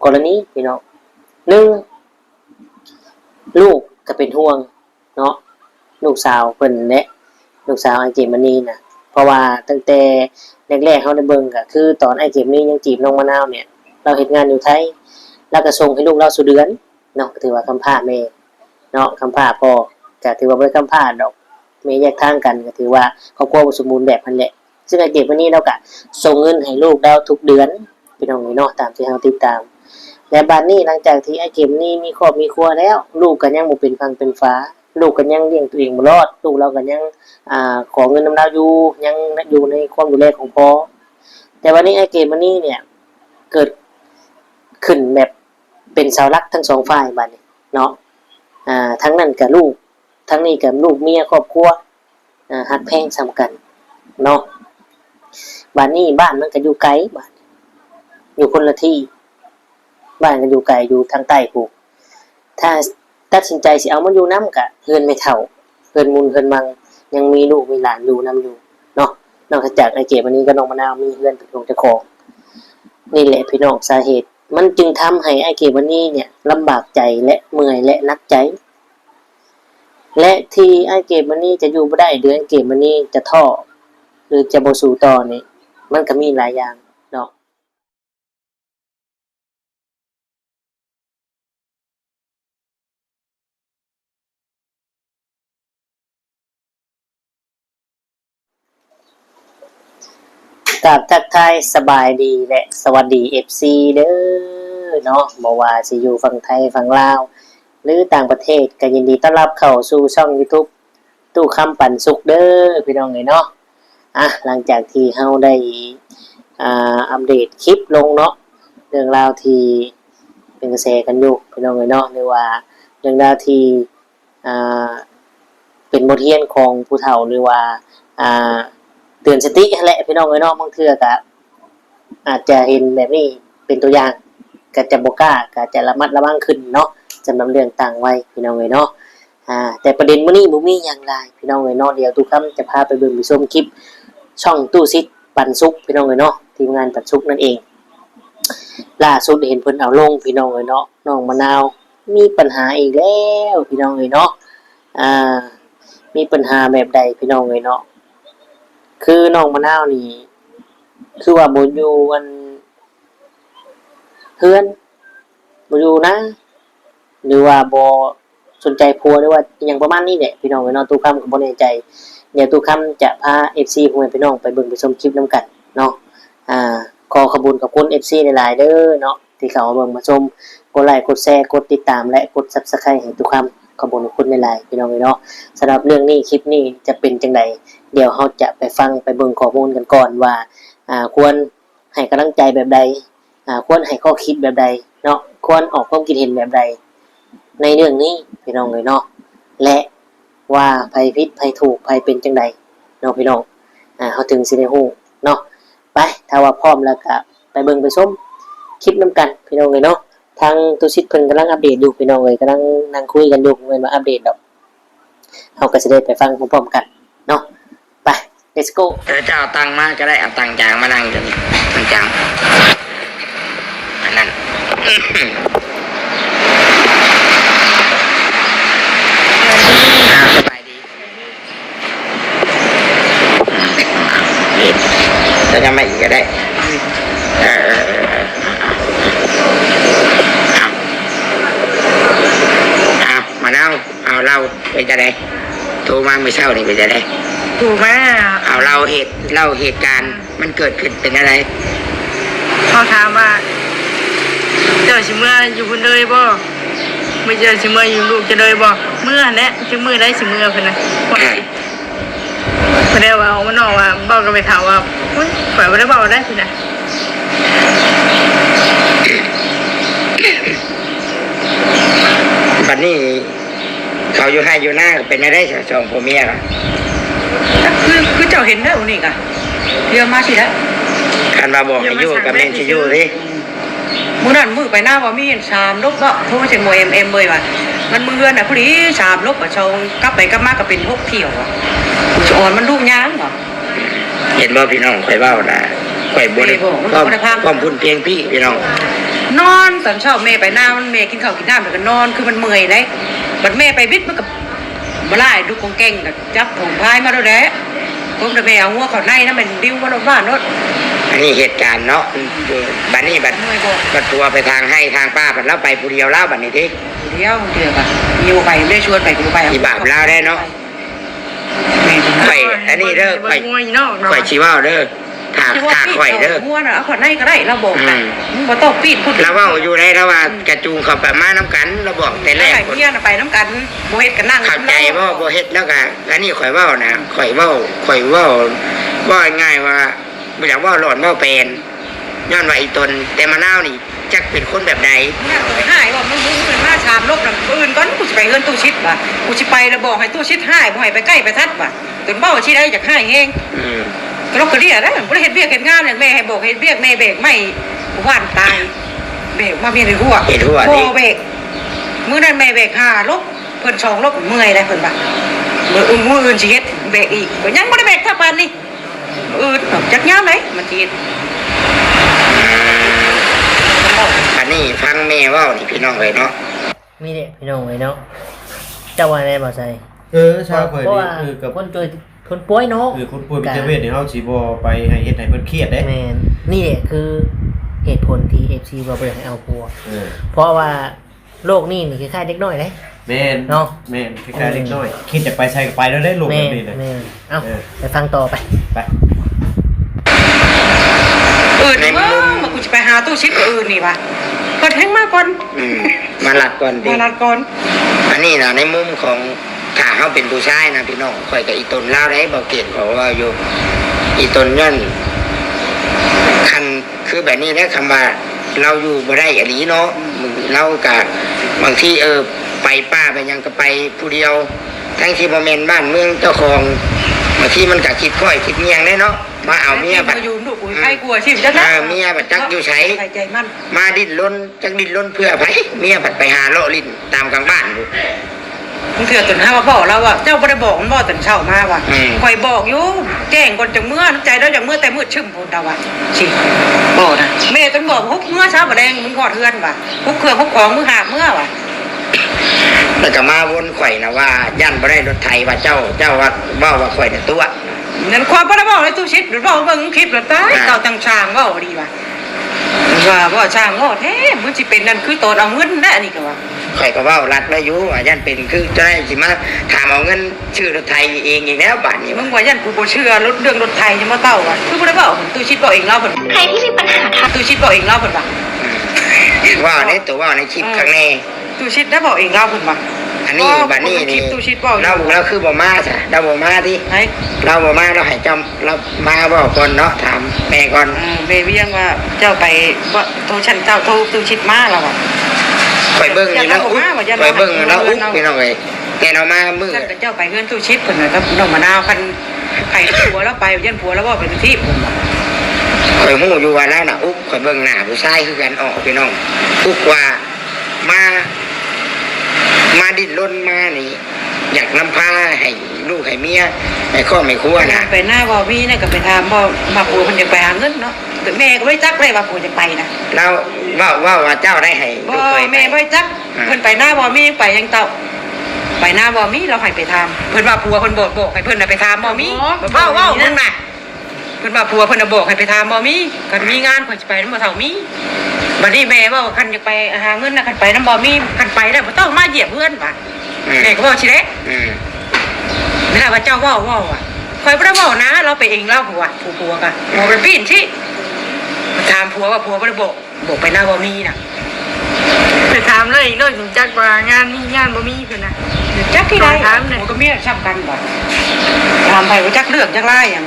กรณีพี่น้องหนึ่งลูกก็เป็นห่วงเนาะลูกสาวเพิ่นและลูกสาวไอเจมนี่นะเพราะว่าตั้งแต่แรกๆเขาได้เบิ่งก็คือตอนไอเจมนี่ยังจีบน้องมะนาวเนี่ยเราเฮ็ดงานอยู่ไทยแล้วก็ส่งให้ลูกเราสู่เดือนเนาะก็ถือว่าคำพาแม่เนาะคำพาพ่อก็ถือว่าบ่ได้คำพาดอกแม่แยกทางกันก็ถือว่าครอบครัวบ่สมบูรณ์แบบนั่นแหละซึ่งไอเจมนี่เราก็ส่งเงินให้ลูกเราทุกเดือนพี่น้องเนาะตามที่เราติดตามและบัดนี้หลังจากที่ไอเจมนี่มีครอบมีครัวแล้วลูกก็ยังบ่เป็นฟังเป็นฟ้าลูกก็ยังเลี้ยงตัวเองบ่รอดลูกเราก็ยังขอเงินนำเราอยู่ยังอยู่ในความดูแลของพ่อแต่วันนี้ไอเกมวันนี้เนี่ยเกิดขึ้นแบบเป็นเสาหลักทั้งสองฝ่ายบัดนี้เนาะทั้งนั้นกับลูกทั้งนี้กับลูกเมียครอบครัวหักแพงสำคัญเนาะบัดนี้บ้านมันก็อยู่ไกลบัดอยู่คนละที่บ้านก็อยู่ไกลอยู่ทางใต้พูถ้าตัดสินใจสิเอามันอยู่น้ำกะเฮือนไม่เท่าเฮือนมุนเฮือนมังยังมีลูกมีหลานอยู่น้ำอยู่เนาะนอกจากไอเจ็บวันนี้ก็น้องมะนาวมีเฮือนเป็นของเจ้าของนี่แหละพี่น้องสาเหตุมันจึงทำให้ไอเจ็บวันนี้เนี่ยลำบากใจและเมื่อยและนักใจและที่ไอเจ็บวันนี้จะอยู่ไม่ได้เดือนเจ็บวันนี้จะท้อหรือจะบ่สู้ต่อนี่มันก็มีหลายอย่างเนาะกับทักทายสบายดีและสวัสดี FC เด้อเนาะบ่ว่าสิอยู่ฝั่งไทยฝั่งลาวหรือต่างประเทศก็ยินดีต้อนรับเข้าสู่ช่อง YouTube ตู้คำปันสุขเด้อพี่น้องเนาะหลังจากที่เฮาได้อัปเดตคลิปลงเนาะเรื่องราวที่เป็นกระแสกันอยู่พี่น้องเนาะหรือว่าเรื่องราวที่อ่าเป็นบทเรียนของผู้เฒ่าหรือว่าเตือนสติแหละพี่น้องเนาะบางเทื่อก็อาจจะเห็นแบบนี้เป็นตัวอย่างก็จะบ่กล้าก็จะระมัดระวังขึ้นเนาะสำหรับเรื่องต่างวัยพี่น้องเนาะแต่ประเด็นมื้อนี้บ่มีหยังหลายพี่น้องเนาะเดี๋ยวทุกคำจะพาไปเบิ่งไปชมคลิปช่องตู้ซิดปันสุขพี่น้องเนาะทีมงานปันสุขนั่นเองล่าสุดเห็นเพิ่นเอาลงพี่น้องเนาะน้องมะนาวมีปัญหาอีกแล้วพี่น้องเนาะมีปัญหาแบบใดพี่น้องเนาะคือน้องมะนาวนี่คือว่าบ่อยู่กันเพื่อนบ่อยู่นะหรือว่าบ่สนใจผัวหรือว่าอย่างประมาณนี้แหละพี่น้องเนาะตู้คำก็บ่แน่ใจเดี๋ยวตู้คำจะพา FC พ่อแม่พี่น้องไปเบิ่งไปชมคลิปนำกันเนาะขอขอบคุณ FC หลายๆเด้อเนาะที่เข้ามาเบิ่งมาชมกดไลค์กดแชร์กดติดตามและกด Subscribe ให้ตู้คำขอบคุณหลายๆพี่น้องเนาะสำหรับเรื่องนี้คลิปนี้จะเป็นจังไดเดี๋ยวเราจะไปฟังไปเบิ่งข้อมูลกันก่อนว่าควรให้กำลังใจแบบใดควรให้ข้อคิดแบบใดเนาะควรออกความคิดเห็นแบบใดในเรื่องนี้พี่น้องเนาะและว่าไผผิดไผถูกไผเป็นจังไดเนาะพี่น้องเฮาถึงสิได้ฮู้เนาะไปถ้าว่าพร้อมแล้วก็ไปเบิ่งไปชมคลิปนำกันพี่น้องเนาะทางตุสิทธิ์เพิ่นกำลังอัปเดตอยู่พี่น้องกำลังนั่งคุยกันอยู่เหมือนว่าอัปเดตดอกเฮาก็สิได้ไปฟังพร้อมๆกันเนาะไป let's go จะเอาตังค์มาก็ได้เอาตังค์จางมานั่งกันตังค์จางอันนั้นสบายดีจะทำอะไรอีกก็ได้มาเล่าเอาเล่าเป็นจะได้โทรมาไม่เศร้านี่เป็นจะได้ถูกไหมเอาเล่าเหตุการณ์มันเกิดขึ้นเป็นอะไรเขาถามว่าเจอสิเมื่ออยู่คนเลยบ่ไม่เจอสิเมื่ออยู่ลูกจะเลยบ่เมื่อแหละจะเมื่อได้สิเมื่อเพิ่นน่ะแสดงว่าเอามันออกว่าบอกกันไปถามว่าอุ้ยฝ่ายบ่ได้บอกได้สินะบัดนี้เขาอยู่ให้อยู่หน้าเป็นอะไรสองผัวเมียคือเจ้าเห็นได้นี่ก่ะเรียกมาสิแล้วคันมาบอกให้อยู่กับแม่นสิอยู่ดิมื้อนั้นมื้อไปหน้าว่ามี3ลบเนาะโทรจังโมเอ็มเว้ยว่ามันมื้อน่ะพอดี3ลบอ่ะชงกลับไปกลับมาก็เป็น6เที่ยวอ่ะอ่อนมันลูกยางเหรอเห็นบ่พี่น้องข่อยเว้าน่ะข่อยบ่ได้ความพุ่นเพียงพี่น้อง นอนตอนเช้าแม่ไปหน้ามันแม่กินข้าวกินน้ำแล้วก็นอนคือมันเมื่อยเลยบัดแม่ไปวิทย์มันก็บ่ไล่ดูกองแก่งก็จับผมพายมาแล้วแหละผมแต่แม่เอาหัวเขาในนะมันดิ้วมาโดนบ้านโนด อันนี้เหตุการณ์เนาะบัดนี้บัดตัวไปทางให้ทางป้าบัดแล้วไปผู้เดียวเล่าบัดนี้ที่ เดียวกันอยู่ไปไม่ชวนไปกูไป อีบาปเล่าได้เนาะข่อยอันนี้เด้อข่อยชีว่าเด้อถากข่อยเด้อ หัวน่ะเอาขอในก็ได้เราบอกกันมึงบ่ต้องปีดพูด เราว่าอยู่ในระหว่างกระจูงเขาไปมาน้ำกันเราบอกแต่แรก เมียน่ะไปน้ำกันบ่เฮ็ดกันนั่ง เข้าใจว่าบ่เฮ็ดแล้วก็อันนี้ข่อยเว้านะข่อยเว้าง่ายว่าบ่อยากเว้าหลอนเว้าเป็นย้อนว่าอีตนแต่มะนาวนี่จักเป็นคนแบบใด เนี่ยตัวไปหายว่ามึงเป็นมาชามลบน่ะอื่นก่อนกูสิไปเฮือนตู้ชิดว่ะกูสิไปแล้วบอกให้ตู้ชิดหายบ่ให้ไปใกล้ไปทัดว่ะจนเบ้าสิได้อยากหายแฮงก็ลกกระเดียได้บ่ได้เฮ็ดเวียกเฮ็ดงานเนี่ยแม่ให้บอกเฮ็ดเวียกแม่เบรกไม่ว่านตายเบรกมาเมียในหัว เห็นหัว โบ นี่ เบรกมื้อนั้นแม่เบรก5ลบเพิ่น2ลบเมื่อยได้เพิ่นว่ามื้ออื่นสิเฮ็ดเบรกอีกก็ยังบ่ได้เบรกเท่าปานนี้อื่นจักยามไหนมันสิเฮ็ด อันนี้ฟังแม่เว้านี่พี่น้องเลยเนาะ มีเด็กพี่น้องเลยเนาะเจ้าว่าแน่บ่ใจ ชาวข่อย เพราะ นี่ ว่า กับ คนจอยคนป่วยเนาะ คนป่วยเป็นเจเวทนี่เฮาสิบ่ไปให้เฮ็ดให้เพิ่นเครียดเด้ แม่นนี่แหละคือเหตุผลที่ FC บ่อยากให้เอาผัว เออ เพราะว่าโลกนี้นี่คือค่ายเด็กน้อยเด้ แม่น เนาะ แม่นคล้ายๆเล็กน้อยคิดจะไปใส่ก็ไปแล้วได้ลง แม่ แบบ น นี้นะ แม่นเอ้า เออ ไปฟังต่อไป ไป อื่นนี่ว่ามากูจะไปหาตู้ชิดกับอื่นนี่ว่ะเปิดแห้งมากก่อน มาหลัดก่อนดิ มานัดก่อน อันนี้นะในมุมของถ้าเขาเป็นผู้ชายนะพี่น้องข่อยกับอีตนเล่าได้บอกเกตเขาว่าอยู่อีตนย่อนคันคือแบบนี้นะคำว่าเราอยู่บ่ได้อหลีเนาะมึงเรากะบางทีไปป้าไปยังก็ไปผู้เดียว ทั้งที่บ่แม่นบ้านเมืองเจ้าของบางทีมันก็คิดค่อยคิดเงียงได้เนาะมาเอาเมียบัด อยู่ดูกูใครกลัวชิมจังนะ เมียบัดจักอยู่ใช้ ใจมัน มาดิ้นรนจักดิ้นรนเพื่อไผเมียบัดไปหาเลาะลิ้นตามกลางบ้านอยู่ มึงเถื่อนจนห้ามาบอกเราว่าเจ้าบ่ได้บอกมันบอกตอนเช้ามาว่ะคอยบอกอยู่แจ้งก่อนจากเมื่อน้ำใจแล้วจากเมื่อแต่มืดชึ้มพูนดาว่ะสิบอกนะแม่ต้องบอกฮุบเมื่อเช้าบ่แดงมึงกอดเฮือนว่ะฮุบเครื่องฮุบของมึงหาเมื่อว่ะ แล้วก็มาวนข่อยนะว่าย่านบ่ได้รถไถว่าเจ้าว่าข่อยเนี่ยตัว นั่นความบ่ได้บอกเลยตู้ชิดหรือบอกเบิ่งคลิปแล้วตายเก่าตังช่างเว้าดีว่ะว่าช่างเว้าแท้มึงสิเป็นนั่นคือตอนเอาเงินได้นี่ก็ว่า ข่อยก็เว่ารัดไว้อยู่ว่าย่านเป็นคือจะได้สิมาถามเอาเงินชื่อรถไถเองอีกแล้วบาดนี้ มึงว่ายันกูบ่เชื่อรถเรื่องรถไทยจะมาเต้าว่ะคือบ่ได้บอกตู้ชิดบอกเองเล่าเพิ่น ใครที่มีปัญหาทาง ตู้ชิดบอกเองเล่าเพิ่นว่ะ ว่าในตัวว่าในคลิปข้างใน ตู้ชิดได้บอกเองเล่าเพิ่นว่ะ อันนี้บัดนี้นี่ ตู้ชิดบอก เราคือบ่มาจ้ะเราบ่มาที่ ให้ เราบ่มาเราให้จำเรามาบอกก่อนเนาะถามแม่ก่อน เบเวียงว่าเจ้าไปว่าโทรฉันเจ้าโทรตู้ชิดมาแล้วอ่ะ ข่อยเบิ่งนี่แล้วอุ๊บข่อยเบิ่งแล้วอุ๊บพี่น้องเอ้ยแต่เรามามื้อ ฉันกับเจ้าไปเงินตู้ชิดเพิ่นน่ะกับน้องมะนาวคันไข่ผัวแล้วไปยันผัวแล้วว่าเป็นที่ผมว่ะ ข่อยฮู้อยู่ว่าแล้วน่ะอุ๊บข่อยเบิ่งหน้าผู้ชายคือกันออกพี่น้องอุ๊บว่ามาดิ้นรนมานี่อยากนำพาให้ลูกให้เมียให้ครอบให้ครัวนะ ไปหน้าบ่มีน่ะก็ไปถามบ่มาผัวเพิ่นจะไปหาเงินเนาะแต่แม่ก็บ่จักเลยว่าผัวจะไปนะ เราว่าเจ้าได้ให้ บ่ ลูกเคยไป แม่บ่จักเพิ่นไปหน้าบ่มีไปยังเต่าไปหน้าบ่มีเราให้ไปถามเพิ่นว่าผัวเพิ่นบอกให้เพิ่นน่ะไปถามบ่มีเว้ามึงน่ะเพิ่นว่าผัวเพิ่นน่ะบอกให้ไปถามบ่มีคันมีงานเพิ่นสิไปนำบ่เท่ามีบัดนี้แม่ว่าคันจะไปหาเงินน่ะคันไปนำบ่มีคันไปแล้วบ่ต้องมาเหยียบเพื่อนว่ะแม่ก็บอกสิเด้ ไม่ได้ว่าเจ้าว่าอ่ะคอยไม่ได้ว่านะเราไปเองเล่าผัวกะผัวเป็นพี่ที่ถามผัวว่าผัวไม่ได้บอกไปหน้าบ่มีน่ะ ไปถามเลยเรื่องถึงจักว่างานนี่งานบ่มีเพิ่นน่ะ จักที่ใด ถามเลย ผัวก็เมียช้ำกันบ่ถามไปว่าจักเลือกจักไล่ยัง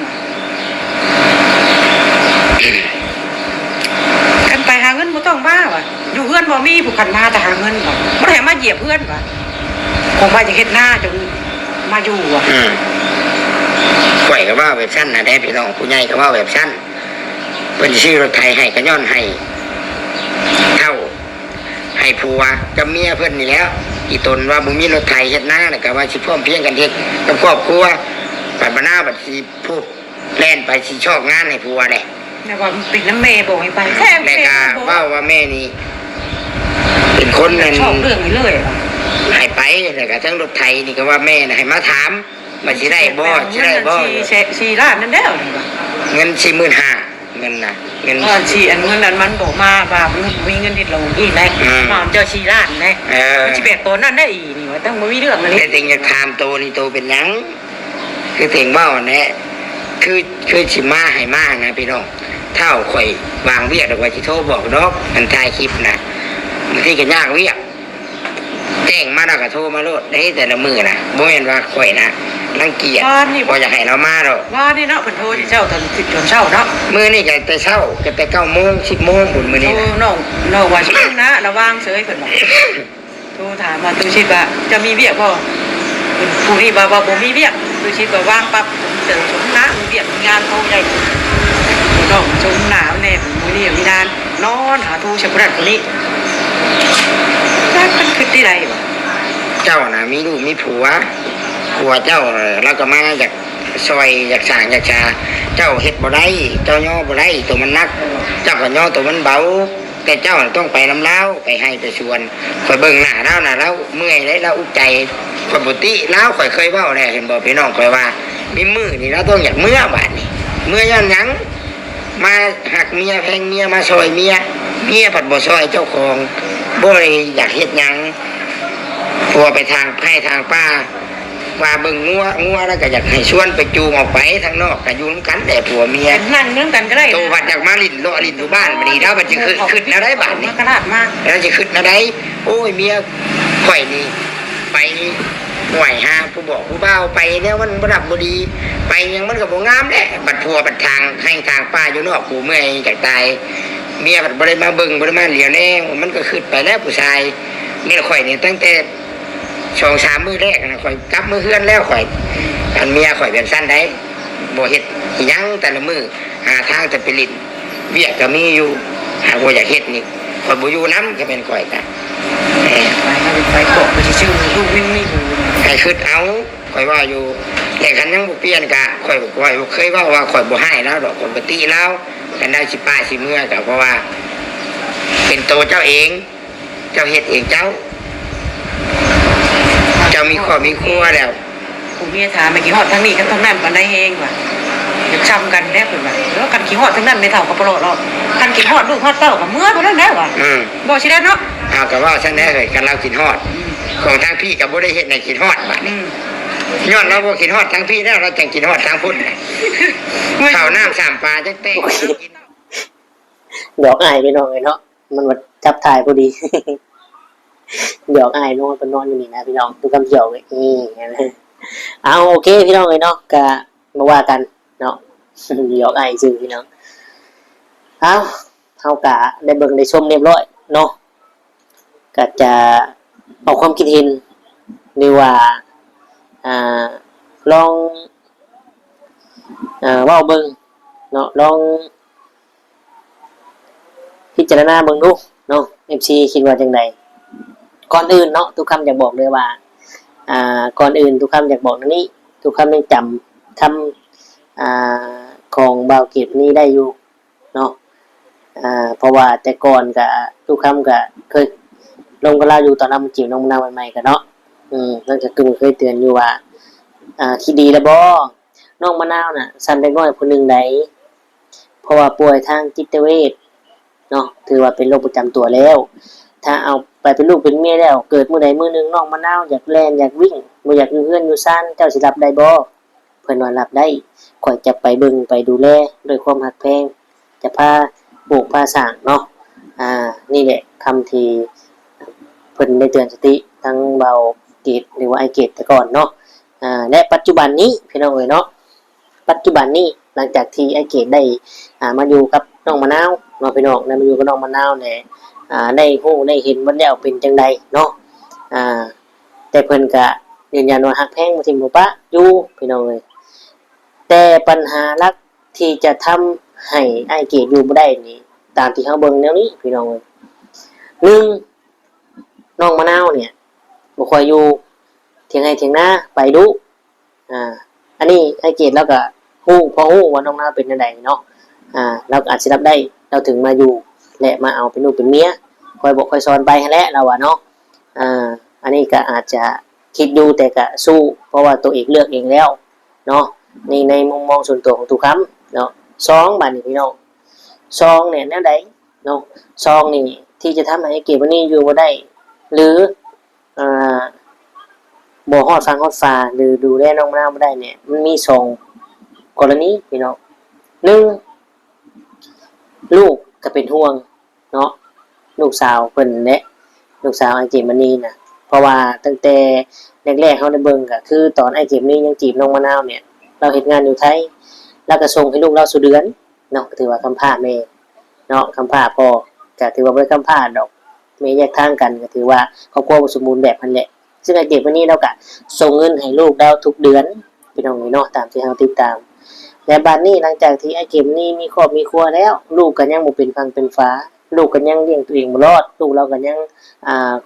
กันไปหาเงินบ่ต้องบ้าว่ะอยู่เพื่อนบ่มีผู้กันมาแต่หาเงินบ่บ่ได้มาเหยียบเพื่อนว่ะคงมาจะเฮ็ดหน้าจนมาอยู่อ่ะ ข่อยก็ว่าแบบสั้นนะได้พี่น้องผู้ใหญ่ก็ว่าแบบสั้นเป็นชื่อรถไทยให้ก็ย้อนให้เท่าให้ผัวกับเมียเพื่อนนี่แล้วอีตนว่าบุมีรถไทยเฮ็ดหน้าแล้วก็ว่าสิพร้อมเพรียงกันเฮ็ดกับครอบครัวปัดบรรณาบัดสิพูดแล่นไปสิชอบงานให้ผัวแหละ แต่ว่าปิดน้ำเมย์บอกให้ไปแท้ แล้วก็ว่าแม่นี่ คนนั้น ชอบเรื่องนี้เลยอะ ให้ไปแล้วก็ทั้งรถไถนี่ก็ว่าแม่น่ะให้มาถามว่าสิได้บ่สิได้บ่ ชีล้านนั่นแล้วนี่ว่ะ เงิน 45,000เงินน่ะเงิน ชีอันเงินนั้นมันบอกมาว่ามันมีเงินติดลงอีกแล้วมามเจ้าชีล้านแน่ เออ มันสิแบกตัวนั่นได้อีนี่ว่าต้องบ่มีเรื่องเลย แต่ติงอยากถามโตนี่โตเป็นหยังคือติงเว้าแน่คือสิมาให้มานะพี่น้องเท่าข่อยวางเวียกแล้วว่าสิโทรบอกดอกมันถ่ายคลิปนะบางทีก็ยากเวียกแจ้งมาแล้วก็โทรมาโลดได้แต่ละมื้อนะบ่แม่นว่าข่อยนะรังเกียจบ่อยากให้เรามาดอก ว่านี่เนาะเพิ่นโทรสิเจ้าตอน10 ตอนเช้าเนาะ มื้อนี้ก็แต่เช้าก็แต่9 โมง 10 โมงบุญมื้อ โทร นี้นะ น้องว่าสินะระวังเสยเพิ่นบอกโทรถามมาตูชิดว่าจะมีเวียกบ่เพิ่นผู้นี้ว่าบ่มีเวียกตูชิดว่าว่างปั๊บเจอสมนะมีเวียกมีงานโทรได้น้องชมหนาวแน่มื้อนี้มีงานนอนหาโทรเฉพาะนั้นคนนี้จักมันคือที่ใดบ่ เจ้าน่ะมีลูกมีผัวเจ้าแล้วก็มาจากซอยจากสร้างจากชาเจ้าเฮ็ดบ่ได้เจ้าย่อบ่ได้ตัวมันหนัก เจ้าก็ย่อตัวมันเบา แต่เจ้าน่ะต้องไปนำเล้าไปให้ไปชวนข่อยเบิ่งหน้าแล้วน่ะแล้วเมื่อยได้แล้วอุกใจข่อยบ่ติแล้วข่อยเคยเว้าแล้วเห็นบ่พี่น้องข่อยว่า มีมื้อนี่เราต้องอยากเมื่อบาดนี้เมื่อย้อนหยังมาหักเมียแพงเมียมาซอยเมียผัดบ่ซอยเจ้าของบ่ได้อยากเฮ็ดหยังพัวไปทางให้ทางป้าว่าเบิ่งงัวแล้วก็อยากให้ชวนไปจูงออกไปทางนอกก็อยู่นำกันแต่ผัวเมีย เป็นนั่งเรื่องกันก็ได้ โตบัดจากมาลิ้นเลาะลิ้นอยู่บ้านบัดนี้แล้วมันจะขึ้นแล้วได้บาดนี้ กระดาษมาก แล้วจะขึ้นแล้วได้โอ้ยเมียข่อยนี่ไปห่วยหาผู้บอกผู้บ่าวไปเนี่ยมันบ่ดับบ่ดี ไปยังมันก็บ่งามแหละบัดผัวบัดทางให้ทางป้าอยู่นอกผู้เมื่อยจากตายเมียบัดบ่ได้มาเบิ่งบ่ได้มาเหลียวแน่มันก็ขึ้นไปแล้วผู้ชายเมียข่อยนี่ตั้งแต่2-3 มื้อแรกนะข่อยกลับมื้อเฮือนแล้วข่อยอันเมียข่อยเป็นสั้นได้บ่เฮ็ดอิหยังแต่ละมื้อหาทางจะไปลิ้นเวียกก็มีอยู่หากบ่อยากเฮ็ดนี่ข่อยบ่อยู่นำก็เป็นข่อยกะไปกบไปชื่อลูกวิ่งนี่ ให้คิดเอาข่อยว่าอยู่แต่คันยังบ่เปลี่ยนกะข่อยบ่เคยเว้าว่าข่อยบ่ให้แล้วดอกข่อยบ่ติแล้วคันได้สิป้าสิเมื่อก็เพราะว่า เป็นโตเจ้าเอง เจ้าเฮ็ดเองเจ้ามีครอบมีครัวแล้ว ผู้เมียถามไปกี่ฮอดทั้งนี้ทั้งนั้นปานใดเองว่ะจะจำกันได้เพิ่นว่าแล้วกันกี่ฮอดทั้งนั้นไม่เท่ากับปลอดหรอกกันกี่ฮอดลูกฮอดเต้ากับเมื่อบ่นั้นแล้วว่ะบ่สิได้เนาะ เอาก็ว่าซั่นแน่เลยกันเรากินฮอดของทางพี่ก็บ่ได้เฮ็ดให้กินฮอดบัดนี้ย้อนเราบ่กินฮอดทางพี่แล้วเราจังกินฮอดทางพุ่นข้าวน้ำ3 ปลาจังเต้ง ดอกอายไปหน่อยเนาะมันมาจับถ่ายพอดี เดี๋ยวอายนอนไปนอนอยู่นี่นะพี่น้องทุกคำเกี่ยวเลยนี่เอาโอเคพี่น้องเลยเนาะก็มาว่ากันเนาะ เดี๋ยวอายซื้อพี่น้องเอาเท่ากะได้เบิ่งได้ชมเรียบร้อยเนาะก็จะออกความคิดเห็นหรือว่าลองเว้าเบิ่งเนาะลองพิจารณาเบิ่งดูเนาะ MC คิดว่าจังไดก่อนอื่นเนาะทุกคำอยากบอกเลยว่าก่อนอื่นทุกคำอยากบอกนี้ทุกคำยังจำคำของบาวเก็บนี้ได้อยู่เนาะเพราะว่าแต่ก่อนกับทุกคำก็เคยลงกับเราอยู่ตอนนั้นมันจีบน้องมะนาวใหม่ๆกันเนาะนั่นก็คือเคยเตือนอยู่ว่าคิดดีแล้วบ่น้องมะนาวน่ะสั่นเล็กน้อยคนหนึ่งใดเพราะว่าป่วยทางจิตเวชเนาะถือว่าเป็นโรคประจำตัวแล้วถ้าเอาไปเป็นลูกเป็นเมียแล้วเกิดมื้อใดมื้อหนึงน้องมะนาวอยากแล่นอยากวิ่งบ่อยากอยู่เฮือนอยู่ซ่านเจ้าสิรับได้บ่เพิ่นว่ารับได้ข่อยจะไปเบิ่งไปดูแลด้วยความรักแพงจะพาปลูกพาสร้างเนาะนี่แหละคำที่เพิ่นได้เตือนสติทั้งเบาเกตหรือว่าไอเกตแต่ก่อนเนาะและปัจจุบันนี้พี่น้องเอ้ยเนาะปัจจุบันนี้หลังจากที่ไอเกตได้มาอยู่กับน้องมะนาวเนาะพี่น้องได้มาอยู่กับน้องมะนาวเนี่ยได้ฮู้ได้เห็นมันแล้วเป็นจังใดเนาะแต่เพิ่นก็ยืนยันว่าฮักแพงบ่ทิ่มบ่ปะอยู่พี่น้องเอ้ยแต่ปัญหาหลักที่จะทำให้ไอเกตอยู่บ่ได้นี่ตามที่เฮาเบิ่งแนวนี้พี่น้องเอ้ย1น้องมะนาวเนี่ยบ่ค่อยอยู่เถียงให้เถียงนาไปดุอันนี้ไอเกตแล้วก็ฮู้พอฮู้ว่าน้องมะนาวเป็นจังไดเนาะเราอาจสิรับได้เราถึงมาอยู่และมาเอาเป็นลูกเป็นเมีย คอยบอกคอยสอนไปหั่นแหละเราว่าเนาะอันนี้ก็อาจจะคิดอยู่แต่ก็สู้เพราะว่าตัวเองเลือกเองแล้วเนาะนี่ในมุมมองส่วนตัวของทุกคำเนาะซองบัดนี้พี่น้องซองเนี่ยแนวใดเนาะซองนี่ที่จะทำให้เก็บวันนี้อยู่บ่ได้หรืออ่าบ่ฮอดฟังฮอดฟ้าหรือดูแลน้องมะนาวบ่ได้เนี่ยมันมีสองกรณีพี่น้องหนึ่งลูกก็เป็นห่วงเนาะลูกสาวเพิ่นและลูกสาวไอเจมมานีน่ะเพราะว่าตั้งแต่แรกๆเฮาได้เบิ่งก็คือตอนไอเจมนี่ยังจีบน้องมะนาวเนี่ยเราเฮ็ดงานอยู่ไทยแล้วก็ส่งให้ลูกเราสู่เดือนเนาะก็ถือว่าคำพาแม่เนาะคำพาพ่อก็ถือว่าบ่ได้คำพาดอกแม่แยกทางกันก็ถือว่าครอบครัวบ่สมบูรณ์แบบนั่นแหละซึ่งไอเจมมานีเราก็ส่งเงินให้ลูกเราทุกเดือนพี่น้องเนาะตามที่เฮาติดตามและบัดนี้หลังจากที่ไอเจมนี่มีครอบมีครัวแล้วลูกก็ยังบ่เป็นฟังเป็นฟ้าลูกก็ยังเลี้ยงตัวเองบ่รอดลูกเราก็ยัง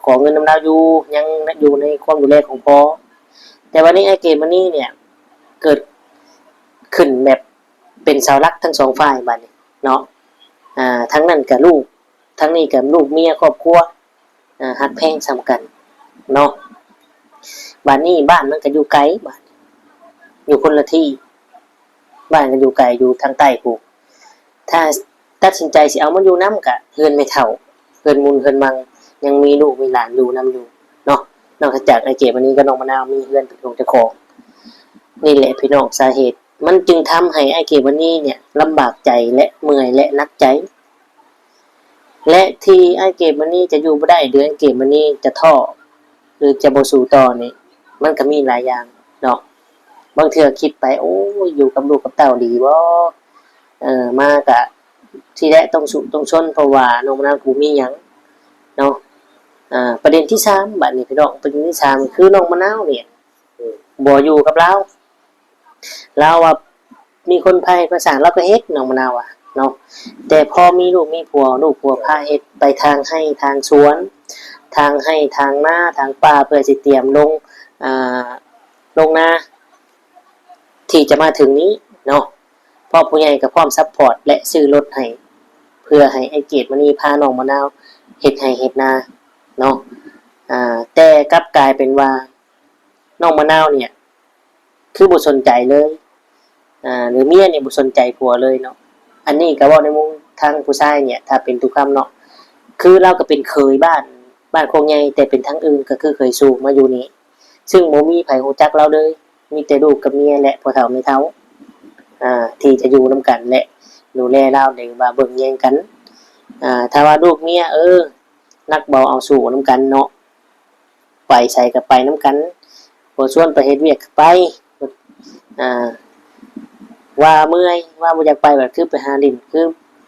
ขอเงินนำเราอยู่ยังอยู่ในความดูแลของพ่อแต่วันนี้ไอเกมมันนี่เนี่ยเกิดขึ้นแบบเป็นเสาหลักทั้งสองฝ่ายบัดนี้เนาะทั้งนั้นกับลูกทั้งนี้กับลูกเมียครอบครัวหักแพงสำกันเนาะบัดนี้บ้านมันก็อยู่ไกลบัดอยู่คนละที่บ้านก็อยู่ไกลอยู่ทางใต้กูถ้าตัดสินใจสิเอามันอยู่น้ำกะเฮือนไม่เท่าเฮือนมุนเฮือนมังยังมีลูกมีหลานอยู่น้ำอยู่เนาะนอกจากไอเก็บวันนี้ก็น้องมะนาวมีเฮือนเป็นของเจ้าของนี่แหละพี่น้องสาเหตุมันจึงทำให้ไอเก็บวันนี้เนี่ยลำบากใจและเมื่อยและนักใจและที่ไอเก็บวันนี้จะอยู่ไม่ได้หรือไอเก็บวันนี้จะท้อหรือจะบ่สู้ต่อนี่มันก็มีหลายอย่างเนาะบางเทื่อคิดไปโอ้ยอยู่กับลูกกับเต้าดีบ่มากะที่แรกต้องสุต้องชนเพราะว่าน้องมะนาวกูมีหยังเนาะประเด็นที่3บัดนี้พี่น้องประเด็นที่3คือน้องมะนาวเนี่ยบ่อยู่กับเราว่ามีคนพาประสานเราก็เฮ็ดน้องมะนาวเนาะแต่พอมีลูกมีผัวลูกผัวพาเฮ็ดไปทางให้ทางสวนทางให้ทางนาทางป่าเพื่อสิเตรียมลงนาที่จะมาถึงนี้เนาะพ่อผู้ใหญ่ก็พร้อมซัพพอร์ตและซื้อรถให้เพื่อให้ไอ้เกดมันนี่พาน้องมะนาวเฮ็ดให้เฮ็ดนาเนาะแต่กลับกลายเป็นว่าน้องมะนาวเนี่ยคือบ่สนใจเลยหรือเมียเนี่ยบ่สนใจผัวเลยเนาะอันนี้ก็เว้าในมุมทางผู้ชายเนี่ยถ้าเป็นทุกคำเนาะคือเราก็เป็นเคยบ้านโคงใหญ่แต่เป็นทั้งอื่นก็คือเคยสู่มาอยู่นี้ซึ่งบ่มีไผรู้จักเราเลยมีแต่ลูกกับเมียและพ่อเฒ่าแม่เฒ่าที่จะอยู่นํกันและดูแลเราได้ว่าเบิ่งแย่งกันถ้าว่าลูกเมียนักเบาเอาสู่นํกันเนาะไปใส่ก็ไปนํกันบ่ชวนไปเฮ็ดเวียกไปว่าเมื่อยว่าบ่อยากไปแบบคือไปหาดินคือ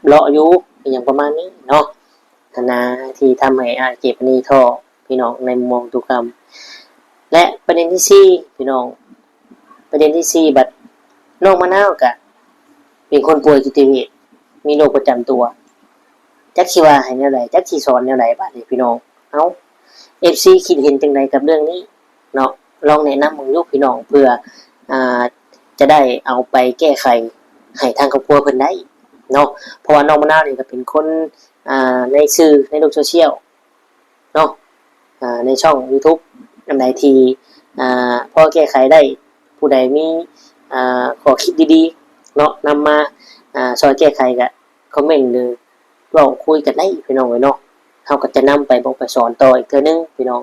เลาะอยู่อย่างประมาณนี้เนาะคณะที่ทำให้เจ็บนี้ท่อพี่น้องในมุมมองทุกคำและประเด็นที่4พี่น้องประเด็นที่4บัดน้องมะนาวก็เป็นคนป่วยจิตเวชมีโรคประจำตัวจักสิว่าให้แนวใดจักสิสอนแนวใดบัดนี้พี่น้องFC คิดเห็นจังไดกับเรื่องนี้เนาะลองแนะนำมึงอยู่พี่น้องเพื่อจะได้เอาไปแก้ไขให้ทางครอบครัวเพิ่นได้เนาะเพราะว่าน้องมะนาวนี่ก็เป็นคนในสื่อในโลกโซเชียลเนาะในช่อง YouTube อันใดที่พอแก้ไขได้ผู้ใดมีขอคิดดีๆเนาะนำมาช่วยแก้ไขก็คอมเมนต์หรือลองคุยกันได้พี่น้องเนาะเฮาก็จะนำไปบอกไปสอนต่ออีกเทื่อนึงพี่น้อง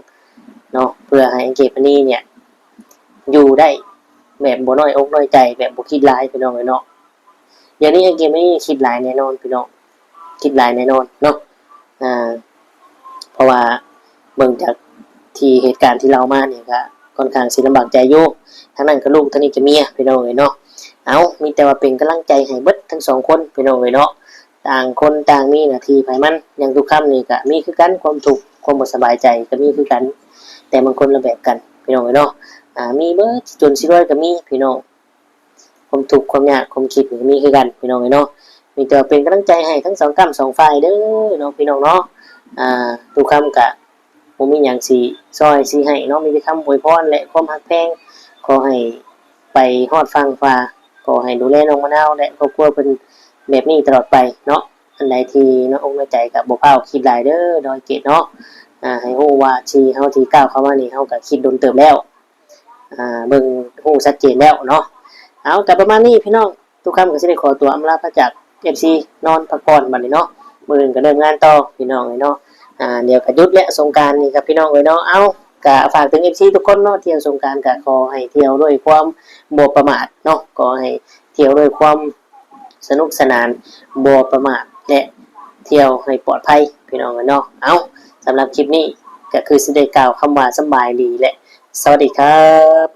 เนาะเพื่อให้เก็บอันนี้เนี่ยอยู่ได้แบบบ่น้อยอกน้อยใจแบบบ่คิดร้ายพี่น้องเนาะอย่างนี้เกมนี้คิดหลายแน่นอนพี่น้องคิดหลายแน่นอนเนาะเพราะว่าเบิ่งจากที่เหตุการณ์ที่เรามาเนี่ยก็ค่อนข้างสิลำบากใจอยู่ทั้งนั้นก็ลูกทั้งนี้ก็เมียพี่น้องเนาะมีแต่ว่าเป็นกำลังใจให้เบิดทั้ง2คนพี่น้องเนาะต่างคนต่างมีหน้าที่ไผมันอย่างทุกค่ำนี่ก็มีคือกันความทุกข์ความบ่สบายใจก็มีคือกันแต่บางคนละแบบกันพี่น้องเนาะมีเบิดจนสิรวยก็มีพี่น้องความทุกข์ความยากความคิดนี่มีคือกันพี่น้องเนาะมีแต่เป็นกำลังใจให้ทั้ง2ฝั่ง2ฝ่ายเด้อเนาะพี่น้องเนาะทุกค่ำก็บ่มีหยังสิซอยสิให้เนาะมีแต่คำอวยพรและความรักแพงขอให้ไปฮอดฟังฟ้าขอให้ดูแลน้องมะนาวและครอบครัวเพิ่นแบบนี้ตลอดไปเนาะ อันใดที่เนาะอกในใจก็บ่เฝ้าคิดหลายเด้อน้อยเกดเนาะให้ฮู้ว่าที่เฮาที่ก้าวเข้ามานี่เฮาก็คิดดนเติบแล้วเบิ่งฮู้ชัดเจนแล้วเนาะเอาก็ประมาณนี้พี่น้องทุกคำก็สิได้ขอตัวอำลาพระจาก FC นอนพักผ่อนบัดนี้เนาะมื้ออื่นก็เริ่มงานต่อพี่น้องเนาะเดี๋ยวก็หยุดและสงกรานต์นี่ครับพี่น้องเนาะเอาก็ฝากถึง FC ทุกคนเนาะเที่ยวสงกรานต์ก็ขอให้เที่ยวด้วยความบ่ประมาทเนาะขอให้เที่ยวด้วยความสนุกสนานบ่ประมาทและเที่ยวให้ปลอดภัยพี่น้องเนาะเอาสำหรับคลิปนี้ก็คือสิได้กล่าวคำว่าสบายดีและสวัสดีครับ